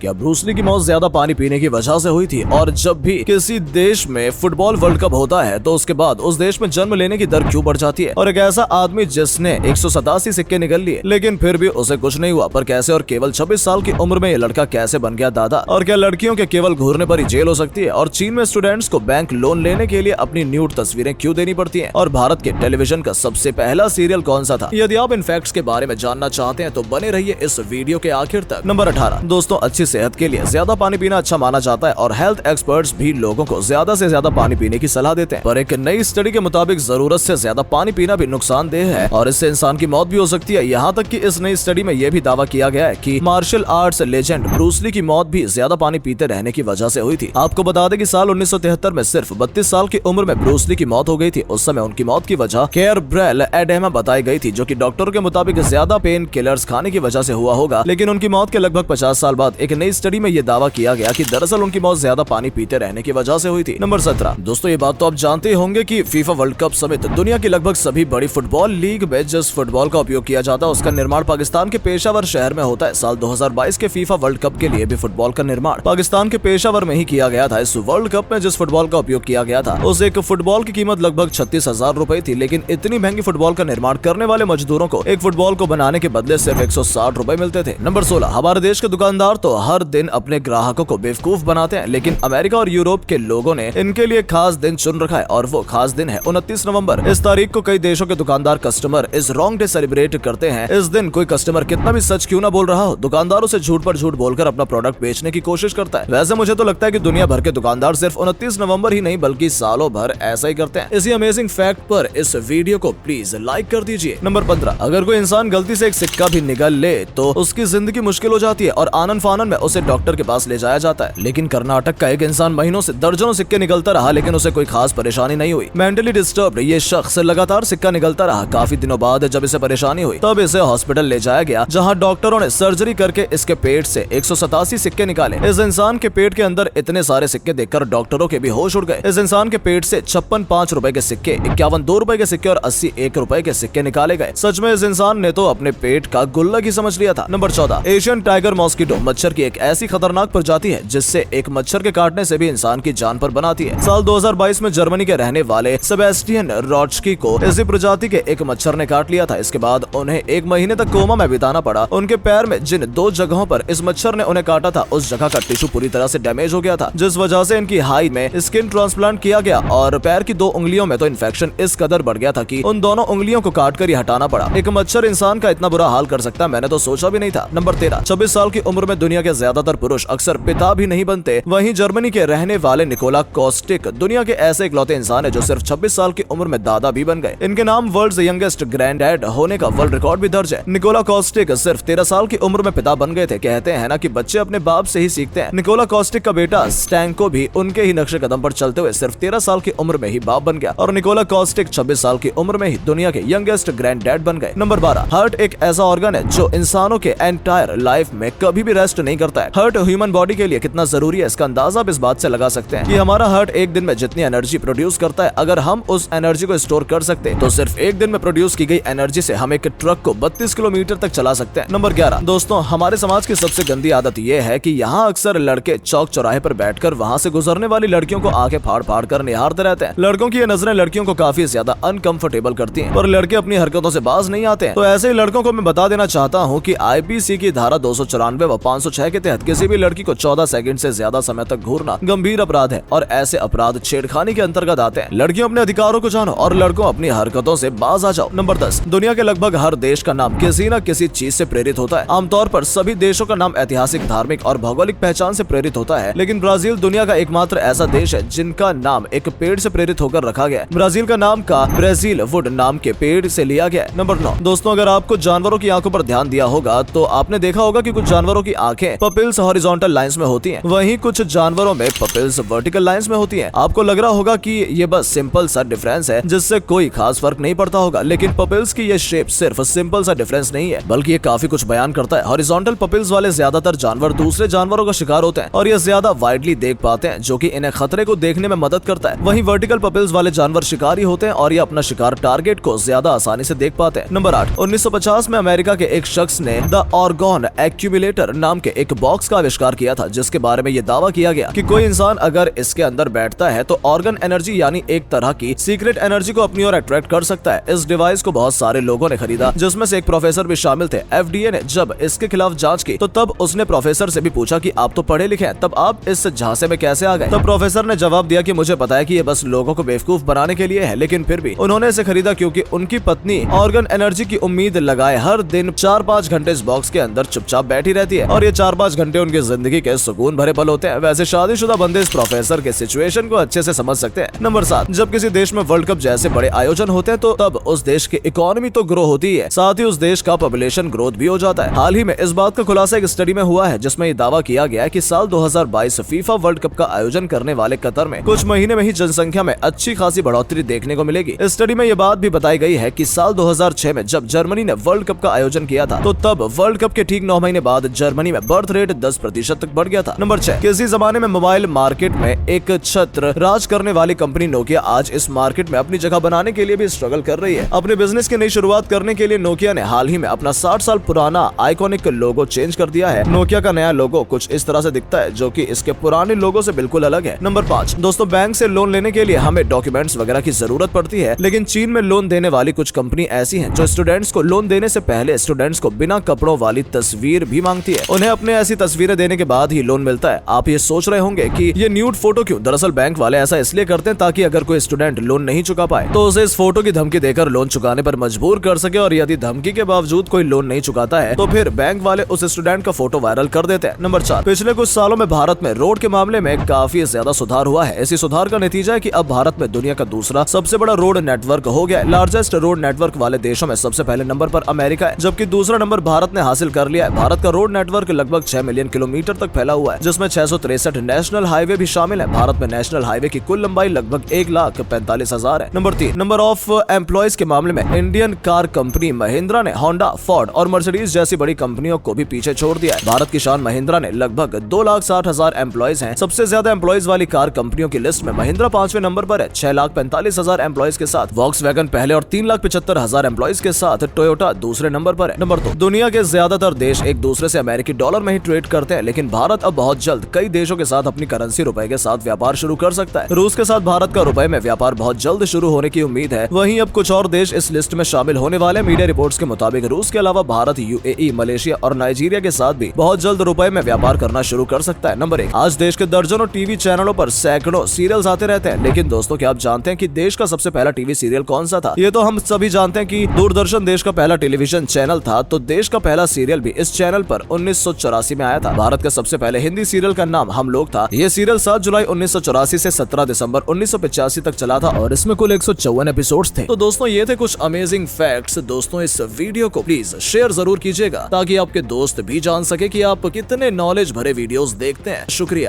क्या Bruce Lee की मौत ज्यादा पानी पीने की वजह से हुई थी? और जब भी किसी देश में फुटबॉल वर्ल्ड कप होता है तो उसके बाद उस देश में जन्म लेने की दर क्यों बढ़ जाती है? और एक ऐसा आदमी जिसने 187 सिक्के निकल लिए लेकिन फिर भी उसे कुछ नहीं हुआ, पर कैसे? और केवल 26 साल की उम्र में ये लड़का कैसे बन गया दादा? और क्या लड़कियों के केवल घूरने पर ही जेल हो सकती है? और चीन में स्टूडेंट्स को बैंक लोन लेने के लिए अपनी न्यूड तस्वीरें क्यों देनी पड़ती है? और भारत के टेलीविजन का सबसे पहला सीरियल कौन सा था? यदि आप इन फैक्ट्स के बारे में जानना चाहते हैं तो बने रहिए इस वीडियो के आखिर तक। नंबर 18 दोस्तों, अच्छी सेहत के लिए ज्यादा पानी पीना अच्छा माना जाता है और हेल्थ एक्सपर्ट्स भी लोगों को ज्यादा से ज्यादा पानी पीने की सलाह देते हैं। पर एक नई स्टडी के मुताबिक जरूरत से ज्यादा पानी पीना भी नुकसानदेह है और इससे इंसान की मौत भी हो सकती है। यहाँ तक कि इस नई स्टडी में यह भी दावा किया गया है कि martial arts legend Bruce Lee की मौत भी ज्यादा पानी पीते रहने की वजह से हुई थी। आपको बता दें कि साल 1973 में सिर्फ 32 साल की उम्र में ब्रूस ली की मौत हो गई थी। उस समय उनकी मौत की वजह केयरब्रेल एडेमा बताई गई थी, जो कि डॉक्टरों के मुताबिक ज्यादा पेन किलर्स खाने की वजह से हुआ होगा। लेकिन उनकी मौत के लगभग 50 साल बाद एक नई स्टडी में यह दावा किया गया कि दरअसल उनकी मौत ज्यादा पानी पीते रहने की वजह से हुई थी। नंबर 17 दोस्तों, ये बात तो आप जानते होंगे कि फीफा वर्ल्ड कप समेत दुनिया की लगभग सभी बड़ी फुटबॉल लीग में जिस फुटबॉल का उपयोग किया जाता है उसका निर्माण पाकिस्तान के पेशावर शहर में होता है। साल 2022 के फीफा वर्ल्ड कप के लिए भी फुटबॉल का निर्माण पाकिस्तान के पेशावर में ही किया गया था। इस वर्ल्ड कप में जिस फुटबॉल का उपयोग किया गया था उस एक फुटबॉल की कीमत लगभग 36,000 रुपए थी। लेकिन इतनी महंगी फुटबॉल का निर्माण करने वाले मजदूरों को एक फुटबॉल को बनाने के बदले सिर्फ 160 रुपए मिलते थे। नंबर 16 हमारे देश के दुकानदार तो हर दिन अपने ग्राहकों को बेवकूफ बनाते हैं, लेकिन अमेरिका और यूरोप के लोगों ने इनके लिए खास दिन चुन रखा है और वो खास दिन है 29 नवंबर। इस तारीख को कई देशों के दुकानदार कस्टमर इस रॉन्ग डे सेलिब्रेट करते हैं। इस दिन कोई कस्टमर कितना भी सच क्यों ना बोल रहा हो, दुकानदारों से झूठ पर झूठ बोलकर अपना प्रोडक्ट बेचने की कोशिश करता है। वैसे मुझे तो लगता है कि दुनिया भर के दुकानदार सिर्फ 29 नवंबर ही नहीं बल्कि सालों भर ऐसा ही करते हैं। इसी अमेजिंग फैक्ट पर इस वीडियो को प्लीज लाइक कर दीजिए। नंबर 15 अगर कोई इंसान गलती से एक सिक्का भी निगल ले तो उसकी जिंदगी मुश्किल हो जाती है और आनन फानन में उसे डॉक्टर के पास ले जाया जाता है। लेकिन कर्नाटक का एक इंसान महीनों से दर्जनों सिक्के निकलता रहा लेकिन उसे कोई खास परेशानी नहीं हुई। मेंटली डिस्टर्ब्ड ये शख्स लगातार सिक्का निकलता रहा। काफी दिनों बाद जब इसे परेशानी हुई तब इसे हॉस्पिटल ले जाया गया, जहां डॉक्टरों ने सर्जरी करके इसके पेट से 187 सिक्के निकाले। इस इंसान के पेट के अंदर इतने सारे सिक्के देखकर डॉक्टरों के भी होश उड़ गए। इस इंसान के पेट से 56 5 रुपए के सिक्के, 51 2 रुपए के सिक्के और 80 1 रुपए के सिक्के निकाले गए। सच में इस इंसान ने तो अपने पेट का गुल्लक ही समझ लिया था। नंबर 14 एशियन टाइगर मॉस्किटो मच्छर की एक ऐसी खतरनाक प्रजाति है जिससे एक मच्छर के काटने से भी इंसान की जान पर बनाती है। साल 2022 में जर्मनी के रहने वाले सेबेस्टियन रॉचकी को इसी प्रजाति के एक मच्छर ने काट लिया था। इसके बाद उन्हें 1 महीने तक कोमा में बिताना पड़ा। उनके पैर में जिन 2 जगहों पर इस मच्छर ने उन्हें काटा था उस जगह का टिश्यू पूरी तरह से डैमेज हो गया था, जिस वजह से इनकी हाई में स्किन ट्रांसप्लांट किया गया और पैर की 2 उंगलियों में तो इन्फेक्शन इस कदर बढ़ गया था कि उन दोनों उंगलियों को काट कर ही हटाना पड़ा। एक मच्छर इंसान का इतना बुरा हाल कर सकता है, मैंने तो सोचा भी नहीं था। नंबर 13 26 साल की उम्र में दुनिया के ज्यादातर पुरुष अक्सर पिता भी नहीं बनते। वहीं जर्मनी के रहने वाले निकोला कॉस्टिक दुनिया के ऐसे इकलौते इंसान है जो सिर्फ 26 साल की उम्र में दादा भी बन गए। इनके नाम वर्ल्ड्स यंगेस्ट ग्रैंड डैड होने का वर्ल्ड रिकॉर्ड भी दर्ज है। निकोला कॉस्टिक सिर्फ 13 साल की उम्र में पिता बन गए थे। कहते हैं ना कि बच्चे अपने बाप से ही सीखते हैं। निकोला कॉस्टिक का बेटा स्टैंको भी उनके ही नक्शे कदम पर चलते हुए सिर्फ 13 साल की उम्र में ही बाप बन गया और निकोला कॉस्टिक 26 साल की उम्र में ही दुनिया के यंगेस्ट ग्रैंड डैड बन गए। नंबर 12 हार्ट एक ऐसा ऑर्गन है जो इंसानों के एंटायर लाइफ में कभी भी रेस्ट नहीं करता है। हार्ट ह्यूमन बॉडी के लिए कितना जरूरी है इसका अंदाजा आप इस बात से लगा सकते हैं कि हमारा हार्ट एक दिन में जितनी एनर्जी प्रोड्यूस करता है, अगर हम उस एनर्जी को स्टोर कर सकते तो सिर्फ एक दिन में प्रोड्यूस की गई एनर्जी से हम एक ट्रक को 32 किलोमीटर तक चला सकते हैं। नंबर 11 दोस्तों, हमारे समाज की सबसे गंदी आदत ये है कि यहाँ अक्सर लड़के चौक चौराहे पर बैठकर वहाँ से गुजरने वाली लड़कियों को आंखें फाड़ फाड़ कर निहारते रहते हैं। लड़कों की ये नजरें लड़कियों को काफी ज्यादा अनकंफर्टेबल करती हैं, पर लड़के अपनी हरकतों से बाज नहीं आते हैं। तो ऐसे ही लड़कों को मैं बता देना चाहता हूँ कि IPC की धारा 294 व 506 के तहत किसी भी लड़की को 14 सेकंड से ज्यादा समय तक घूरना गंभीर अपराध है और ऐसे अपराध छेड़खानी के अंतर्गत आते हैं। लड़कियों अपने अधिकारों को जानो और लड़कों अपनी हरकतों से बाज आ जाओ। नंबर 10 दुनिया के लगभग हर देश का नाम किसी न किसी चीज से प्रेरित होता है। आमतौर पर सभी देशों का नाम ऐतिहासिक, धार्मिक और भौगोलिक पहचान से प्रेरित होता है, लेकिन ब्राजील दुनिया का एकमात्र ऐसा देश है जिनका नाम एक पेड़ से प्रेरित होकर रखा गया है। ब्राजील का नाम का ब्राजील वुड नाम के पेड़ से लिया गया है। नंबर 9 दोस्तों, अगर आपको जानवरों की आंखों पर ध्यान दिया होगा तो आपने देखा होगा कि कुछ जानवरों की आंखें पपिल्स हॉरिजॉन्टल लाइंस में होती हैं, वहीं कुछ जानवरों में पपिल्स वर्टिकल लाइंस में होती हैं। आपको लग रहा होगा कि ये बस सिंपल सा डिफरेंस है जिससे कोई खास फर्क नहीं पड़ता होगा, लेकिन पपिल्स की ये शेप सिर्फ सिंपल सा डिफरेंस नहीं है बल्कि ये काफी कुछ बयान करता है। हॉरिजॉन्टल पपिल्स वाले ज्यादातर जानवर दूसरे जानवरों का शिकार होते हैं और ये ज्यादा वाइडली देख पाते हैं, जो कि इन्हें खतरे को देखने में मदद करता है। वहीं वर्टिकल पपिल्स वाले जानवर शिकारी होते हैं और ये अपना शिकार टारगेट को ज्यादा आसानी से देख पाते हैं। नंबर 8 1950 में अमेरिका के एक शख्स ने द ऑर्गन एक्यूमुलेटर नाम के एक एक बॉक्स का आविष्कार किया था जिसके बारे में ये दावा किया गया कि कोई इंसान अगर इसके अंदर बैठता है तो ऑर्गन एनर्जी यानी एक तरह की सीक्रेट एनर्जी को अपनी ओर अट्रैक्ट कर सकता है। इस डिवाइस को बहुत सारे लोगों ने खरीदा जिसमें से एक प्रोफेसर भी शामिल थे। FDA ने जब इसके खिलाफ जांच की तो तब उसने प्रोफेसर से भी पूछा कि आप तो पढ़े लिखे हैं, तब आप इस झांसे में कैसे आ गए? तब प्रोफेसर ने जवाब दिया कि मुझे पता है कि ये बस लोगों को बेवकूफ बनाने के लिए है, लेकिन फिर भी उन्होंने इसे खरीदा क्योंकि उनकी पत्नी ऑर्गन एनर्जी की उम्मीद लगाए हर दिन 4-5 घंटे इस बॉक्स के अंदर चुपचाप बैठी रहती है और ये 4-5 घंटे उनकी जिंदगी के सुकून भरे पल होते हैं। वैसे शादीशुदा बंदे इस प्रोफेसर के सिचुएशन को अच्छे से समझ सकते हैं। नंबर 7, जब किसी देश में वर्ल्ड कप जैसे बड़े आयोजन होते हैं तो तब उस देश की इकोनॉमी तो ग्रो होती है, साथ ही उस देश का पॉपुलेशन ग्रोथ भी हो जाता है। हाल ही में इस बात का खुलासा एक स्टडी में हुआ है जिसमें ये दावा किया गया है कि साल 2022 फीफा वर्ल्ड कप का आयोजन करने वाले कतर में कुछ महीने में ही जनसंख्या में अच्छी खासी बढ़ोतरी देखने को मिलेगी। इस स्टडी में ये बात भी बताई गई है कि साल 2006 में जब जर्मनी ने वर्ल्ड कप का आयोजन किया था तो तब वर्ल्ड कप के ठीक 9 महीने बाद जर्मनी में बर्थ रेट 10% तक बढ़ गया था। नंबर 6, किसी जमाने में मोबाइल मार्केट में एक छत्र राज करने वाली कंपनी नोकिया आज इस मार्केट में अपनी जगह बनाने के लिए भी स्ट्रगल कर रही है। अपने बिजनेस की नई शुरुआत करने के लिए नोकिया ने हाल ही में अपना 60 साल पुराना आइकॉनिक लोगो चेंज कर दिया है। नोकिया का नया लोगो कुछ इस तरह से दिखता है जो कि इसके पुराने लोगो से बिल्कुल अलग है। नंबर 5, दोस्तों बैंक से लोन लेने के लिए हमें डॉक्यूमेंट्स वगैरह की जरूरत पड़ती है, लेकिन चीन में लोन देने वाली कुछ कंपनी ऐसी हैं जो स्टूडेंट्स को लोन देने से पहले स्टूडेंट्स को बिना कपड़ों वाली तस्वीर भी मांगती है। उन्हें अपने ऐसी तस्वीरें देने के बाद ही लोन मिलता है। आप ये सोच रहे होंगे कि ये न्यूड फोटो क्यों? दरअसल बैंक वाले ऐसा इसलिए करते हैं ताकि अगर कोई स्टूडेंट लोन नहीं चुका पाए तो उसे इस फोटो की धमकी देकर लोन चुकाने पर मजबूर कर सके, और यदि धमकी के बावजूद कोई लोन नहीं चुकाता है तो फिर बैंक वाले उस स्टूडेंट का फोटो वायरल कर देते हैं। नंबर 4, पिछले कुछ सालों में भारत में रोड के मामले में काफी ज्यादा सुधार हुआ है। इसी सुधार का नतीजा है कि अब भारत में दुनिया का दूसरा सबसे बड़ा रोड नेटवर्क हो गया है। लार्जेस्ट रोड नेटवर्क वाले देशों में सबसे पहले नंबर पर अमेरिका है, जबकि दूसरा नंबर भारत ने हासिल कर लिया है। भारत का रोड नेटवर्क लगभग 6 मिलियन किलोमीटर तक फैला हुआ है, जिसमें 663 नेशनल हाईवे भी शामिल है। भारत में नेशनल हाईवे की कुल लंबाई लगभग 1,45,000 है। नंबर 3, नंबर ऑफ एम्प्लॉयज के मामले में इंडियन कार कंपनी महिंद्रा ने होंडा, फोर्ड और मर्सिडीज जैसी बड़ी कंपनियों को भी पीछे छोड़ दिया है। भारत की शान महिंद्रा ने लगभग 2,60,000 एम्प्लॉयज हैं। सबसे ज्यादा एम्प्लॉयज वाली कार कंपनियों की लिस्ट में महिंद्रा 5वें नंबर पर है 6,45,000 एम्प्लॉयज के साथ। वॉक्सवैगन पहले और 3,75,000 एम्प्लॉयज के साथ टोयोटा दूसरे नंबर पर है। नंबर 2, दुनिया के ज्यादातर देश एक दूसरे से अमेरिकी डॉलर में ही ट्रेड करते हैं, लेकिन भारत अब बहुत जल्द कई देशों के साथ अपनी करेंसी रुपए के साथ व्यापार शुरू कर सकता है। रूस के साथ भारत का रुपए में व्यापार बहुत जल्द शुरू होने की उम्मीद है। वहीं अब कुछ और देश इस लिस्ट में शामिल होने वाले। मीडिया रिपोर्ट्स के मुताबिक रूस के अलावा भारत UAE, मलेशिया और नाइजीरिया के साथ भी बहुत जल्द रुपए में व्यापार करना शुरू कर सकता है। नंबर 1, आज देश के दर्जनों टीवी चैनलों पर सैकड़ों सीरियल्स आते रहते हैं, लेकिन दोस्तों क्या आप जानते हैं कि देश का सबसे पहला टीवी सीरियल कौन सा था? ये तो हम सभी जानते हैं कि दूरदर्शन देश का पहला टेलीविजन चैनल था, तो देश का पहला सीरियल भी इस चैनल पर 1984 में आया था। भारत का सबसे पहले हिंदी सीरियल का नाम हम लोग था। ये सीरियल 7 जुलाई 1984 से 17 दिसंबर 1985 तक चला था और इसमें कुल 154 एपिसोड्स थे। तो दोस्तों ये थे कुछ अमेजिंग फैक्ट्स। दोस्तों इस वीडियो को प्लीज शेयर जरूर कीजिएगा ताकि आपके दोस्त भी जान सके कि आप कितने नॉलेज भरे वीडियोस देखते हैं। शुक्रिया।